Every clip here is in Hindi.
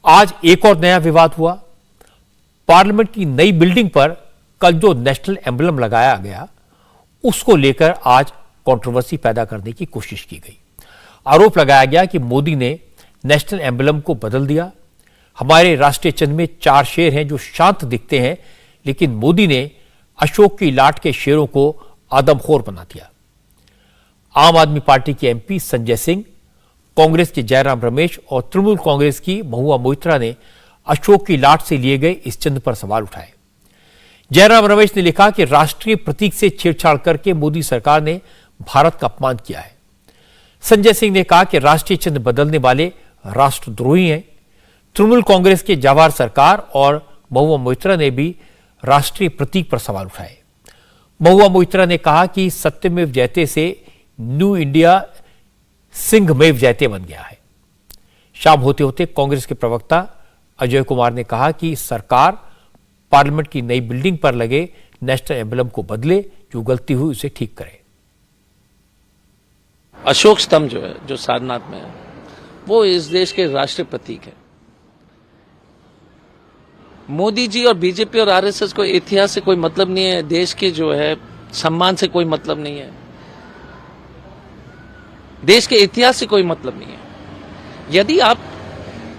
आज एक और नया विवाद हुआ। पार्लियामेंट की नई बिल्डिंग पर कल जो नेशनल एम्बलम लगाया गया उसको लेकर आज कंट्रोवर्सी पैदा करने की कोशिश की गई। आरोप लगाया गया कि मोदी ने नेशनल एम्बलम को बदल दिया। हमारे राष्ट्रीय चिन्ह में 4 शेर हैं जो शांत दिखते हैं, लेकिन मोदी ने अशोक की लाट के शेरों को आदमखोर बना दिया। आम आदमी पार्टी के एमपी संजय सिंह, कांग्रेस के जयराम रमेश और तृणमूल कांग्रेस की महुआ मोइत्रा ने अशोक की लाट से लिए गए इस चिन्ह पर सवाल उठाए। जयराम रमेश ने लिखा कि राष्ट्रीय प्रतीक से छेड़छाड़ करके मोदी सरकार ने भारत का अपमान किया है। संजय सिंह ने कहा कि राष्ट्रीय चिन्ह बदलने वाले राष्ट्रद्रोही हैं। तृणमूल कांग्रेस के जवाहर सरकार और महुआ मोइत्रा ने भी राष्ट्रीय प्रतीक पर सवाल उठाए। महुआ मोइत्रा ने कहा कि सत्यमेव जयते से न्यू इंडिया सिंहमेव जयते बन गया है। शाम होते होते कांग्रेस के प्रवक्ता अजय कुमार ने कहा कि सरकार पार्लियामेंट की नई बिल्डिंग पर लगे नेशनल एम्बलम को बदले, जो गलती हुई उसे ठीक करे। अशोक स्तंभ जो है, जो सारनाथ में है, वो इस देश के राष्ट्रीय प्रतीक है। मोदी जी और बीजेपी और आरएसएस को इतिहास से कोई मतलब नहीं है, देश के जो है सम्मान से कोई मतलब नहीं है, देश के इतिहास से कोई मतलब नहीं है। यदि आप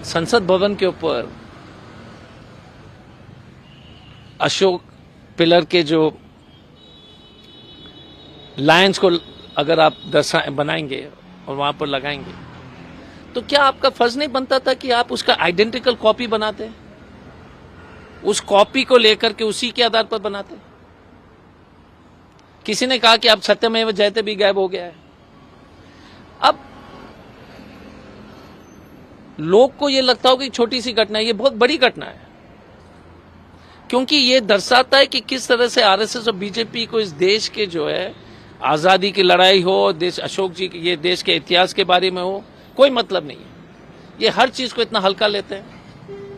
संसद भवन के ऊपर अशोक पिलर के जो लायंस को अगर आप बनाएंगे और वहां पर लगाएंगे, तो क्या आपका फर्ज नहीं बनता था कि आप उसका आइडेंटिकल कॉपी बनाते, उस कॉपी को लेकर के उसी के आधार पर बनाते? किसी ने कहा कि आप सत्यमेव जयते भी गायब हो गया है। अब लोग को यह लगता होगा कि छोटी सी घटना है, ये बहुत बड़ी घटना है, क्योंकि ये दर्शाता है कि किस तरह से आरएसएस और बीजेपी को इस देश के जो है आजादी की लड़ाई हो, देश अशोक जी ये देश के इतिहास के बारे में हो, कोई मतलब नहीं है। ये हर चीज को इतना हल्का लेते हैं।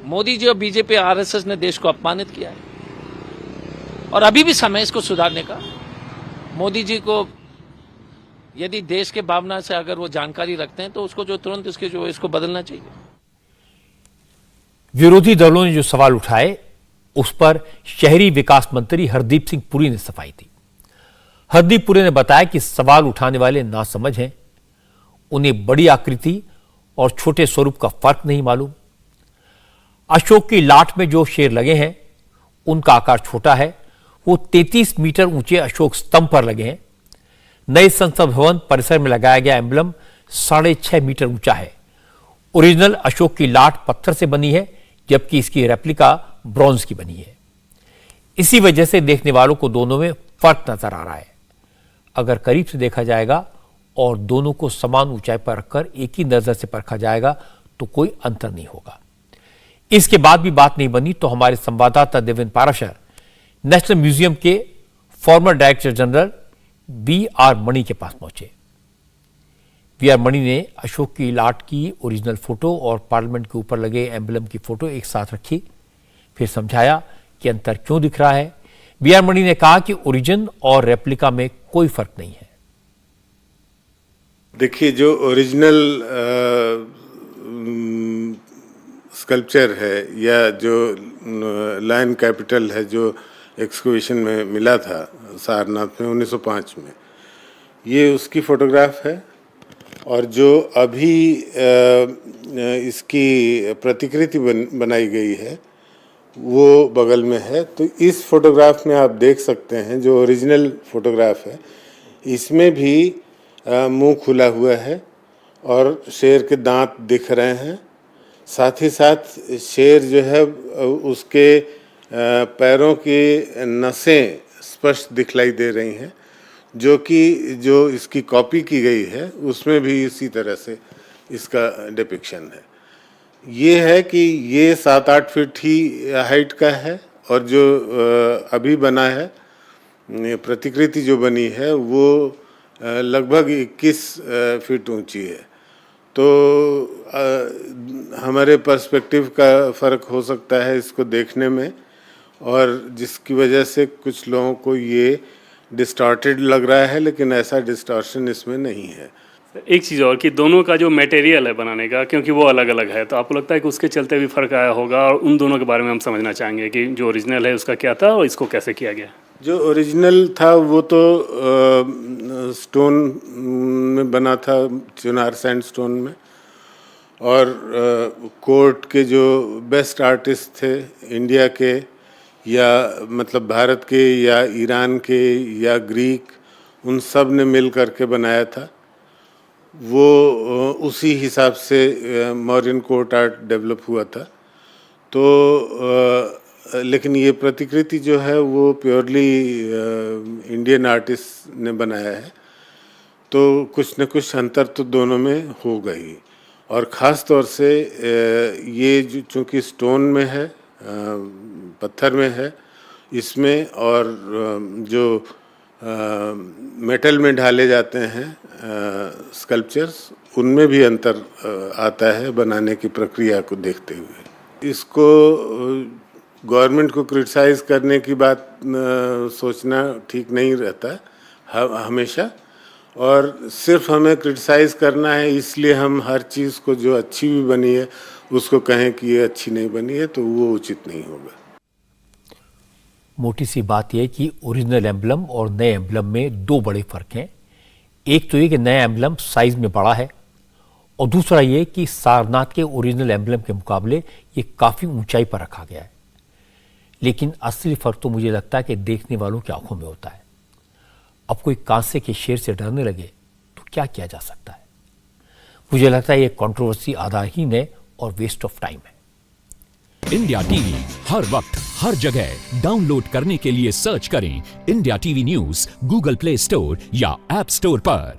मोदी जी और बीजेपी आरएसएस ने देश को अपमानित किया है और अभी भी समय इसको सुधारने का। मोदी जी को यदि देश के भावना से अगर वो जानकारी रखते हैं तो उसको जो तुरंत इसको बदलना चाहिए। विरोधी दलों ने जो सवाल उठाए उस पर शहरी विकास मंत्री हरदीप सिंह पुरी ने सफाई दी। हरदीप पुरी ने बताया कि सवाल उठाने वाले नासमझ हैं, उन्हें बड़ी आकृति और छोटे स्वरूप का फर्क नहीं मालूम। अशोक की लाट में जो शेर लगे हैं उनका आकार छोटा है, वो 33 मीटर ऊंचे अशोक स्तंभ पर लगे हैं। नए संसद भवन परिसर में लगाया गया एम्बलम 6.5 मीटर ऊंचा है। ओरिजिनल अशोक की लाट पत्थर से बनी है, जबकि इसकी रेप्लिका ब्रॉन्ज की बनी है। इसी वजह से देखने वालों को दोनों में फर्क नजर आ रहा है। अगर करीब से देखा जाएगा और दोनों को समान ऊंचाई पर रखकर एक ही नजर से परखा जाएगा तो कोई अंतर नहीं होगा। इसके बाद भी बात नहीं बनी तो हमारे संवाददाता देवेंद्र पाराशर नेशनल म्यूजियम के फॉर्मर डायरेक्टर जनरल बी.आर. मणि के पास पहुंचे। बी.आर. मणि ने अशोक की लाट की ओरिजिनल फोटो और पार्लियामेंट के ऊपर लगे एम्बलम की फोटो एक साथ रखी, फिर समझाया कि अंतर क्यों दिख रहा है। बी.आर. मणि ने कहा कि ओरिजिन और रेप्लिका में कोई फर्क नहीं है। देखिए, जो ओरिजिनल स्कल्पचर है या जो लायन कैपिटल है जो एक्सकवेशन में मिला था सारनाथ में 1905 में, ये उसकी फोटोग्राफ है। और जो अभी इसकी प्रतिकृति बनाई गई है वो बगल में है। तो इस फोटोग्राफ में आप देख सकते हैं, जो ओरिजिनल फोटोग्राफ है इसमें भी मुंह खुला हुआ है और शेर के दांत दिख रहे हैं। साथ ही साथ शेर जो है उसके पैरों की नसें स्पष्ट दिखलाई दे रही हैं, जो कि जो इसकी कॉपी की गई है उसमें भी इसी तरह से इसका डिपिक्शन है। ये है कि ये 7-8 फीट ही हाइट का है और जो अभी बना है प्रतिकृति जो बनी है वो लगभग 21 फीट ऊंची है। तो हमारे पर्सपेक्टिव का फ़र्क हो सकता है इसको देखने में, और जिसकी वजह से कुछ लोगों को ये डिस्टॉर्टेड लग रहा है, लेकिन ऐसा डिस्टॉर्शन इसमें नहीं है। एक चीज़ और कि दोनों का जो मटेरियल है बनाने का, क्योंकि वो अलग अलग है, तो आपको लगता है कि उसके चलते भी फ़र्क आया होगा, और उन दोनों के बारे में हम समझना चाहेंगे कि जो ओरिजिनल है उसका क्या था और इसको कैसे किया गया। जो ओरिजिनल था वो तो स्टोन में बना था, चुनार सैंडस्टोन में, और कोर्ट के जो बेस्ट आर्टिस्ट थे इंडिया के, या मतलब भारत के या ईरान के या ग्रीक, उन सब ने मिल करके बनाया था। वो उसी हिसाब से मॉडर्न कोर्ट आर्ट डेवलप हुआ था। तो लेकिन ये प्रतिकृति जो है वो प्योरली इंडियन आर्टिस्ट ने बनाया है, तो कुछ न कुछ अंतर तो दोनों में हो गई। और ख़ास तौर से ये जो चूँकि स्टोन में है, पत्थर में है इसमें, और जो मेटल में ढाले जाते हैं स्कल्पचर्स, उनमें भी अंतर आता है बनाने की प्रक्रिया को देखते हुए। इसको गवर्नमेंट को क्रिटिसाइज़ करने की बात सोचना ठीक नहीं रहता हमेशा, और सिर्फ हमें क्रिटिसाइज़ करना है इसलिए हम हर चीज़ को जो अच्छी भी बनी है उसको कहें कि ये अच्छी नहीं बनी है, तो वो उचित नहीं होगा। मोटी सी बात यह कि ओरिजिनल एम्बलम और नए एम्बलम में दो बड़े फर्क हैं। एक तो ये कि नया एम्बलम साइज में बड़ा है, और दूसरा ये कि सारनाथ के ओरिजिनल एम्बलम के मुकाबले ये काफ़ी ऊंचाई पर रखा गया है। लेकिन असली फर्क तो मुझे लगता है कि देखने वालों की आंखों में होता है। अब कोई कांसे के शेर से डरने लगे तो क्या किया जा सकता है? मुझे लगता है ये कंट्रोवर्सी आधारहीन है और वेस्ट ऑफ टाइम है। इंडिया टीवी हर वक्त हर जगह डाउनलोड करने के लिए सर्च करें India TV news Google play store या ऐप स्टोर पर।